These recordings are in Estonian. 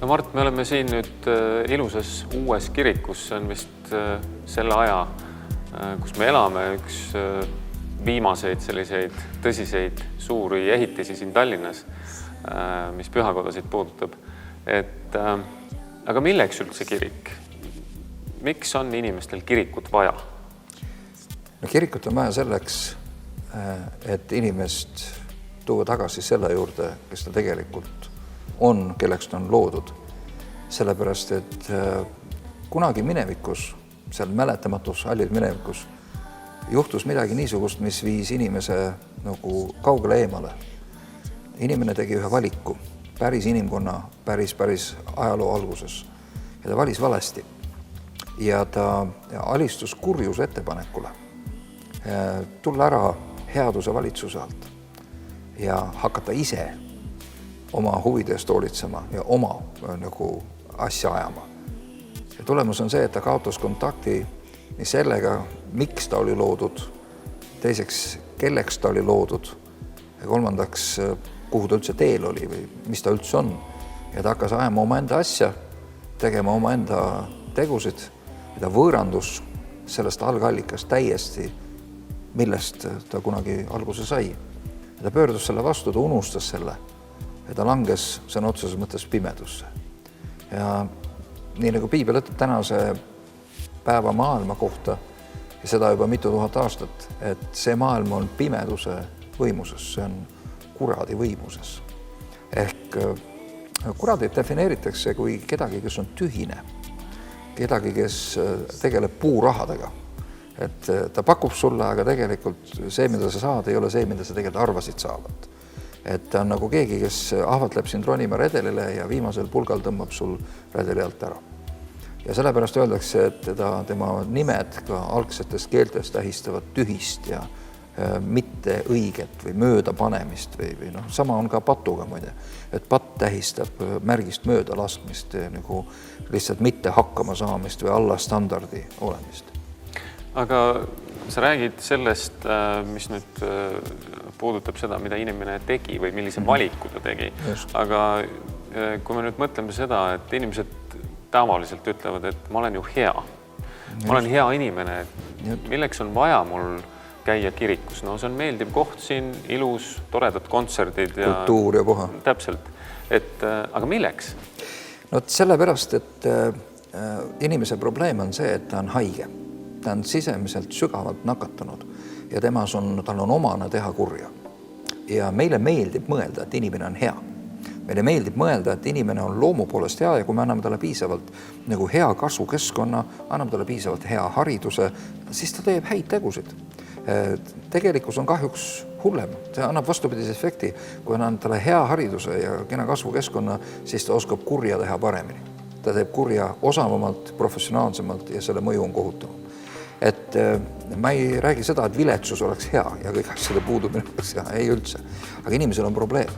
No Mart, me oleme siin nüüd ilusas uues kirikus, see on vist selle aja, kus me elame, üks viimaseid selliseid tõsiseid suuri ehitisi siin Tallinnas, mis pühakodasid puudutab. Aga milleks üldse kirik? Miks on inimestel kirikut vaja? No, kirikut on vaja selleks, et inimest tuua tagasi selle juurde, kes ta tegelikult on, kelleks ta on loodud. Sellepärast, et kunagi minevikus, seal mäletamatus hallil minevikus, juhtus midagi niisugust, mis viis inimese nagu kaugele eemale. Inimene tegi ühe valiku, päris inimkonna, päris ajaloo alguses. Ja ta valis valesti. Ja ta alistus kurjuse ettepanekule. Tulla ära headuse valitsuse alt ja hakata ise oma huvidest hoolitsema ja oma nagu asja ajama. Ja tulemus on see, et ta kaotas kontakti nii sellega, miks ta oli loodud, teiseks, kelleks ta oli loodud ja kolmandaks, kuhu ta üldse teel oli või mis ta üldse on. Ja ta hakkas ajama oma enda asja, tegema oma enda tegusid ja ta võõrandus sellest algallikast täiesti, millest ta kunagi alguse sai. Ja ta pöördus selle vastu, ta unustas selle. Ja ta langes sõna otseses mõttes pimedusse. Ja nii nagu piibel ütleb tänase päeva maailma kohta ja seda juba mitu tuhat aastat, et see maailm on pimeduse võimuses, see on kuradi võimuses. Ehk kuradit defineeritakse kui kedagi, kes on tühine, kedagi, kes tegeleb puurahadega. Et ta pakub sulle, aga tegelikult see, mida sa saad, ei ole see, mida sa tegelikult arvasid saavat. Et ta on nagu keegi, kes ahvatleb sind ronima redelile ja viimasel pulgal tõmbab sul redeli alt ära. Ja sellepärast öeldakse, et tema nimed ka algsetest keeltest tähistavad tühist ja mitte õiget või mööda panemist või noh, sama on ka patuga muide. Et patt tähistab märgist mööda laskmist, nagu lihtsalt mitte hakkama saamist või alla standardi olemist. Aga sa räägid sellest, mis nüüd puudutab seda, mida inimene tegi või millise valiku ta tegi. Just. Aga kui me nüüd mõtleme seda, et inimesed tavaliselt ütlevad, et ma olen ju hea. Ma olen hea inimene. Milleks on vaja mul käia kirikus? No see on meeldiv koht siin, ilus, toredad kontserdid. Ja kultuur ja puha. Täpselt. Aga milleks? No sellepärast, et inimese probleem on see, et ta on haige. Ta on sisemiselt sügavalt nakatanud ja tal on omane teha kurja. Ja meile meeldib mõelda, et inimene on hea. Meile meeldib mõelda, et inimene on loomu poolest hea ja kui me anname talle piisavalt nagu hea kasvukeskkonna, anname talle piisavalt hea hariduse, siis ta teeb häid tegusid. Tegelikkus on kahjuks hullem. See annab vastupidise efekti. Kui annab talle hea hariduse ja kena kasvukeskkonna, siis ta oskab kurja teha paremini. Ta teeb kurja osavamalt, professionaalsemalt ja selle mõju on kohutav. Et ma ei räägi seda, et viletsus oleks hea ja kõik asjade puudumine oleks hea, ei üldse. Aga inimesel on probleem.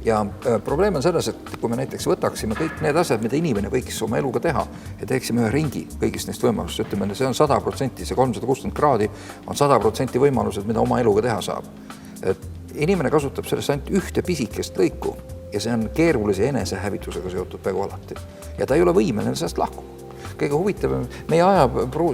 Ja probleem on selles, et kui me näiteks võtaksime kõik need asjad, mida inimene võiks oma eluga teha ja teeksime ühe ringi kõigist neist võimalust, ütleme, see on 100%, see 360 kraadi on 100% võimalused, mida oma eluga teha saab. Et inimene kasutab sellest ainult ühte pisikest lõiku ja see on keerulise enesehävitusega seotud peaaegu alati. Ja ta ei ole võimeline sellest lahkuma. Kõige huvitavam, meie aja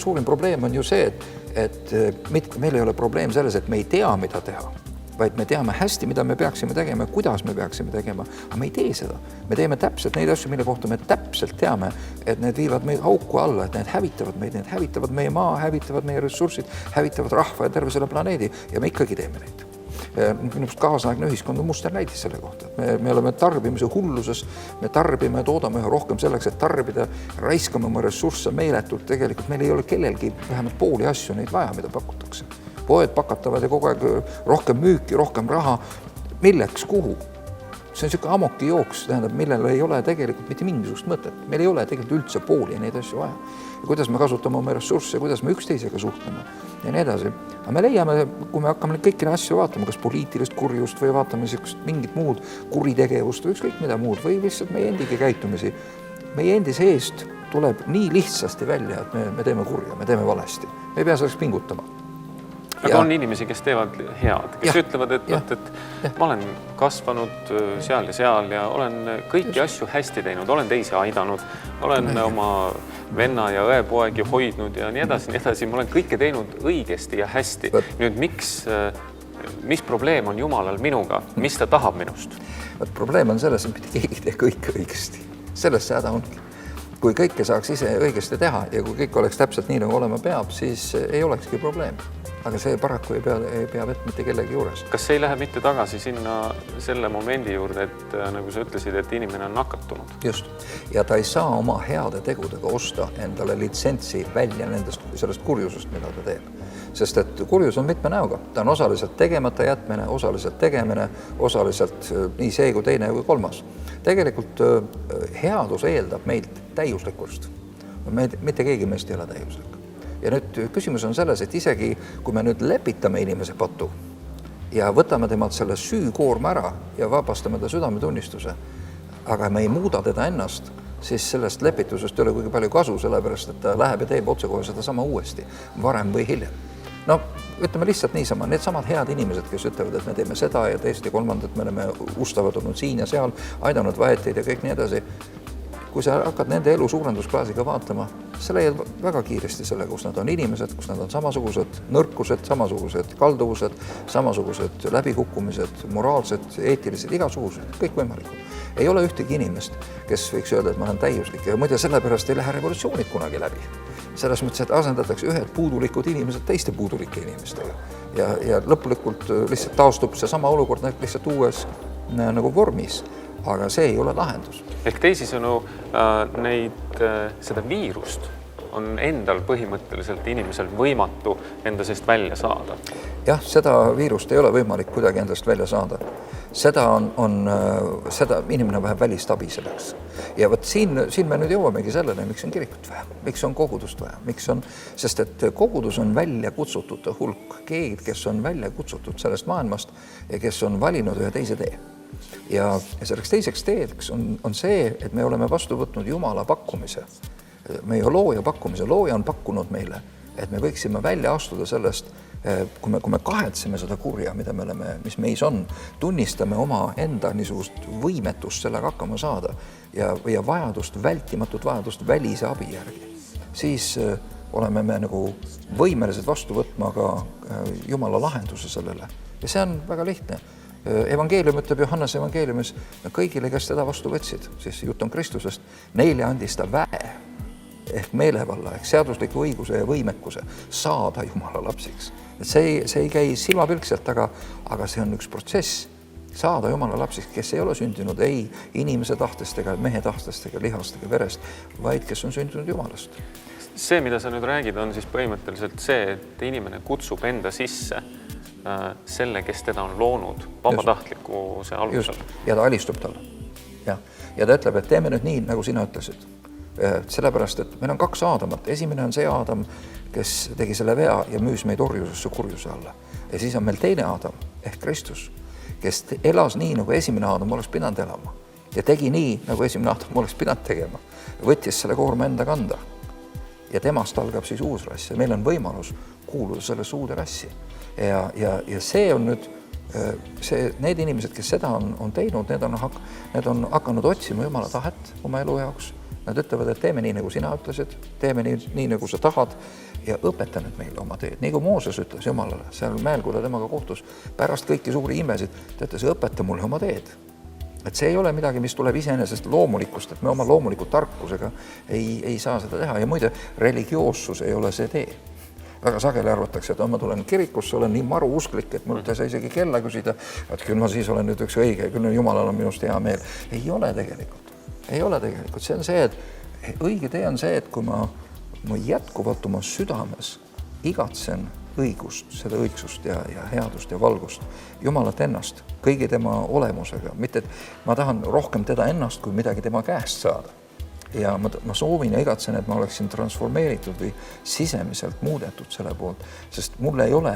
suurim probleem on ju see, et meil ei ole probleem selles, et me ei tea, mida teha, vaid me teame hästi, mida me peaksime tegema ja kuidas me peaksime tegema, aga me ei tee seda. Me teeme täpselt neid asju, mille kohta me täpselt teame, et need viivad meid auku alla, et need hävitavad meie maa, hävitavad meie ressursid, hävitavad rahva ja terve selle planeedi ja me ikkagi teeme neid. Minust kaasaegne ühiskond on muster näidis selle kohta. Me oleme tarbimise hulluses, me tarbime ja toodame üha rohkem selleks, et tarbida, raiskame oma ressursse meeletult. Tegelikult meil ei ole kellelgi vähemalt pooli asju neid vaja, mida pakutakse. Poed pakatavad ja kogu aeg rohkem müüki, rohkem raha. Milleks, kuhu? See on selline amoki jooks, tähendab, millel ei ole tegelikult mitte mingisugust mõtet. Meil ei ole tegelikult üldse pooli neid asju vaja. Ja kuidas me kasutame oma ressursse, kuidas me üksteisega suhtleme ja nii edasi. Aga me leiame, kui me hakkame kõiki asju vaatama, kas poliitilist kurjust või vaatame mingit muud kuritegevust või ükskõik mida muud või lihtsalt meie endigi käitumisi. Meie endi seest tuleb nii lihtsasti välja, et me teeme kurja, me teeme valesti. Me ei pea selleks pingutama. aga on inimesi, kes teevad head, kes ütlevad, et ma olen kasvanud seal ja olen kõiki asju hästi teinud, olen teisi aidanud, olen oma venna ja õepoegi hoidnud ja nii edasi, ma olen kõike teinud õigesti ja hästi. Nüüd mis probleem on Jumalal minuga, mis ta tahab minust? Probleem on selles, et mitte keegi tee kõike õigesti. Sellest see häda ongi. Kui kõike saaks ise õigesti teha ja kui kõik oleks täpselt nii, nagu olema peab, siis ei olekski probleem. Aga see paraku ei pea vett mitte kellegi juures. Kas see ei lähe mitte tagasi sinna selle momendi juurde, et nagu sa ütlesid, et inimene on nakatunud? Just. Ja ta ei saa oma heade tegudega osta endale litsentsi välja sellest kurjusest, mida ta teeb. Sest et kurjus on mitme näoga. Ta on osaliselt tegemata jätmine, osaliselt tegemine, osaliselt nii see kui teine kui kolmas. Tegelikult headus eeldab meilt täiuslikkust. Mitte keegi meist ei ole täiuslik. Ja nüüd küsimus on selles, et isegi kui me nüüd lepitame inimese patu ja võtame temalt selle süükoorma ära ja vabastame ta südametunnistuse, aga me ei muuda teda ennast, siis sellest lepitusest ei ole kuigi palju kasu, sellepärast et ta läheb ja teeb otsekohe seda sama uuesti, varem või hiljem. No, ütleme lihtsalt niisama, need samad head inimesed, kes ütlevad, et me teeme seda ja teist ja kolmandat, me oleme ustavad olnud siin ja seal, aidanud vaheteid ja kõik nii edasi. Kui sa hakkad nende elu suurendusklaasiga vaatlema, sa leiad väga kiiresti selle, kus nad on inimesed, kus nad on samasugused nõrkused, samasugused kalduvused, samasugused läbikukkumised, moraalsed, eetilised, igasugused, kõik võimalikud. Ei ole ühtegi inimest, kes võiks öelda, et ma olen täiuslik ja muide sellepärast ei lähe revolutsioonid kunagi läbi. Selles mõttes, et asendatakse ühed puudulikud inimesed teiste puudulike inimestega ja lõpulikult lihtsalt taastub see sama olukord lihtsalt uues nagu vormis. Aga see ei ole lahendus. Ehk teisisõnu seda viirust on endal põhimõtteliselt inimesel võimatu enda seest välja saada. Jah, seda viirust ei ole võimalik kuidagi endast välja saada. Seda inimene vajab välist abi selleks. Ja võt siin me nüüd jõuamegi sellele, miks on kirikut vaja, miks on kogudust vaja, sest et kogudus on välja kutsutute hulk, keegi, kes on välja kutsutud sellest maailmast ja kes on valinud ühe teise tee. Ja selleks teiseks teedeks on see, et me oleme vastu võtnud Jumala pakkumise. Meie looja pakkumise. Looja on pakkunud meile, et me võiksime välja astuda sellest, kui me kahetseme seda kurja, mis meis on, tunnistame oma enda niisugust võimetust sellega hakkama saada ja vältimatut vajadust välise abi järgi. Siis oleme me nagu võimelised vastu võtma ka Jumala lahenduse sellele. Ja see on väga lihtne. Evangeelium ütleb Johannese evangeeliumis kõigile, kes teda vastu võtsid, siis jutt on Kristusest, neile andis ta väe ehk meelevalla, ehk seadusliku õiguse ja võimekuse saada Jumala lapsiks. Et see ei käi silmapilkselt, aga see on üks protsess saada Jumala lapsiks, kes ei ole sündinud ei inimese tahtest ega mehe tahtest ega lihast ega verest, vaid kes on sündinud Jumalast. See, mida sa nüüd räägid, on siis põhimõtteliselt see, et inimene kutsub enda sisse selle, kes teda on loonud vabatahtliku see alusel. Ja ta alistub talle. Ja ta ütleb, et teeme nüüd nii, nagu sina ütlesid. Sellepärast, et meil on kaks Aadamat. Esimene on see Aadam, kes tegi selle vea ja müüs meid orjusesse kurjuse alla. Ja siis on meil teine Aadam ehk Kristus, kes elas nii, nagu esimene Aadam oleks pidanud elama. Ja tegi nii, nagu esimene Aadam oleks pidanud tegema. Võttis selle koorma enda kanda. Ja temast algab siis uus rass. Ja meil on võimalus kuuluda sellesse uude rassi. Ja see on nüüd, need inimesed, kes seda on teinud, need on hakanud otsima Jumala tahet oma elu jaoks. Nad ütlevad, et teeme nii, nagu sina ütlesid, teeme nii, nagu sa tahad ja õpeta nüüd meile oma teed. Nii kui Mooses ütles Jumalale, seal mäel, kui ta temaga kohtus, pärast kõiki suuri imesid, ta ütles, õpeta mulle oma teed. Et see ei ole midagi, mis tuleb iseenesest loomulikust, et me oma loomuliku tarkusega ei saa seda teha. Ja muide, religioossus ei ole see tee. Väga sageli arvatakse, et ma tulen kirikusse, olen nii maru usklik, et mul ei saa isegi kella küsida, et küll ma siis olen nüüd üks õige, küll Jumalal on minust hea meel. Ei ole tegelikult. See on see, et õige tee on see, et kui ma jätkuvalt oma südames igatsen õigust, seda õigsust ja headust ja valgust, Jumalat ennast, kõigi tema olemusega, mitte et ma tahan rohkem teda ennast, kui midagi tema käest saada. Ja ma soovin ja igatsen, et ma oleksin transformeeritud või sisemiselt muudetud selle poolt, sest mul ei ole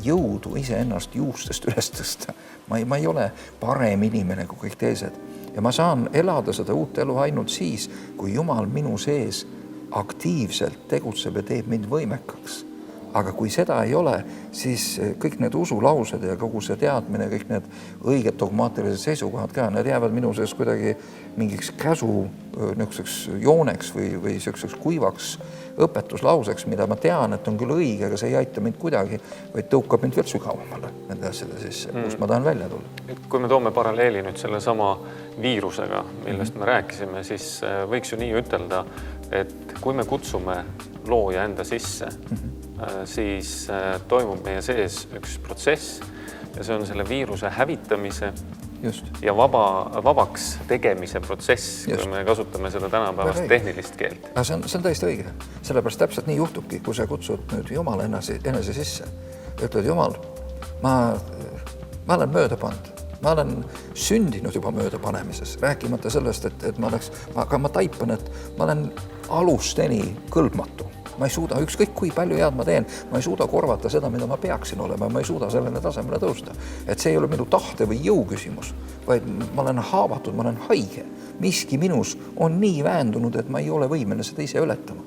jõudu ise ennast juustest üles tõsta. Ma ei ole parem inimene kui kõik teised. Ja ma saan elada seda uut elu ainult siis, kui Jumal minu sees aktiivselt tegutseb ja teeb mind võimekaks. aga kui seda ei ole, siis kõik need usulaused ja kogu see teadmine, kõik need õiged dogmaatilised seisukohad ka, need jäävad minu sees kuidagi mingiks käsu niisuguseks jooneks või niisuguseks kuivaks õpetuslauseks, mida ma tean, et on küll õige, aga see ei aita mind kuidagi, vaid tõukab mind veel sügavamale nende asjade sisse, kus ma tahan välja tulla. Kui me toome paralleeli nüüd selle sama viirusega, millest me rääkisime, siis võiks ju nii ütelda, et kui me kutsume looja enda sisse, siis toimub meie sees üks protsess ja see on selle viiruse hävitamise ja vabaks tegemise protsess, kui me kasutame seda tänapäevast tehnilist keelt. See on täiesti õige. Sellepärast täpselt nii juhtubki, kui sa kutsud nüüd Jumala enese sisse. Ütled, Jumal, ma olen mööda pannud. Ma olen sündinud juba möödapanemises, rääkimata sellest, et ma taipan, et ma olen alusteni kõlbmatu. Ma ei suuda, ükskõik kui palju head ma teen, ma ei suuda korvata seda, mida ma peaksin olema, ma ei suuda sellele tasemele tõusta. Et see ei ole minu tahte või jõu küsimus, vaid ma olen haavatud, ma olen haige. Miski minus on nii väändunud, et ma ei ole võimeline seda ise ületama.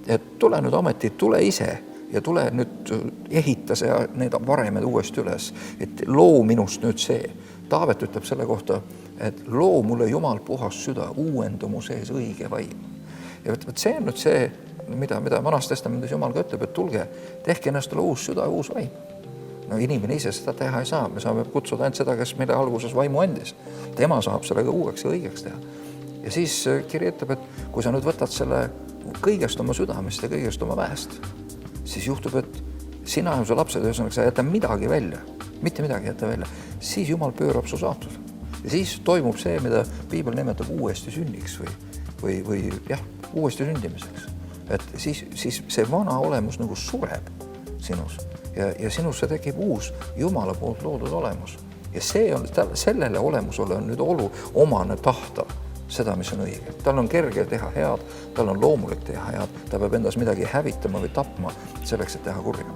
Et tule nüüd ometi, tule ise ja tule nüüd ehita see need varemed uuesti üles, et loo minust nüüd see. Taavet ütleb selle kohta, et loo mulle Jumal puhas süda, uuendu mu sees õige vaim. Ja see on nüüd see, mida Vanas Testamendis Jumal ka ütleb, et tulge, tehke ennastele uus süda ja uus vaim. No inimene ise seda teha ei saa, me saame kutsuda ainult seda, kes meile alguses vaimu andis. Tema saab sellega uueks ja õigeks teha. Ja siis kiri ütleb, et kui sa nüüd võtad selle kõigest oma südamest ja kõigest oma väest, siis juhtub, et sina ja su lapsed, ühesõnaga, sa jäta midagi välja, mitte midagi jäta välja, siis Jumal pöörab su saatuse. Ja siis toimub see, mida Piibel nimetab uuesti sünniks või uuesti sündimiseks. Et siis see vana olemus nagu sureb sinus ja sinusse tekib uus Jumala poolt loodud olemus. Ja sellele olemusele on nüüd omane tahta seda, mis on õige. Tal on kerge teha head, tal on loomulik teha head, ta peab endas midagi hävitama või tapma selleks, et teha kurja.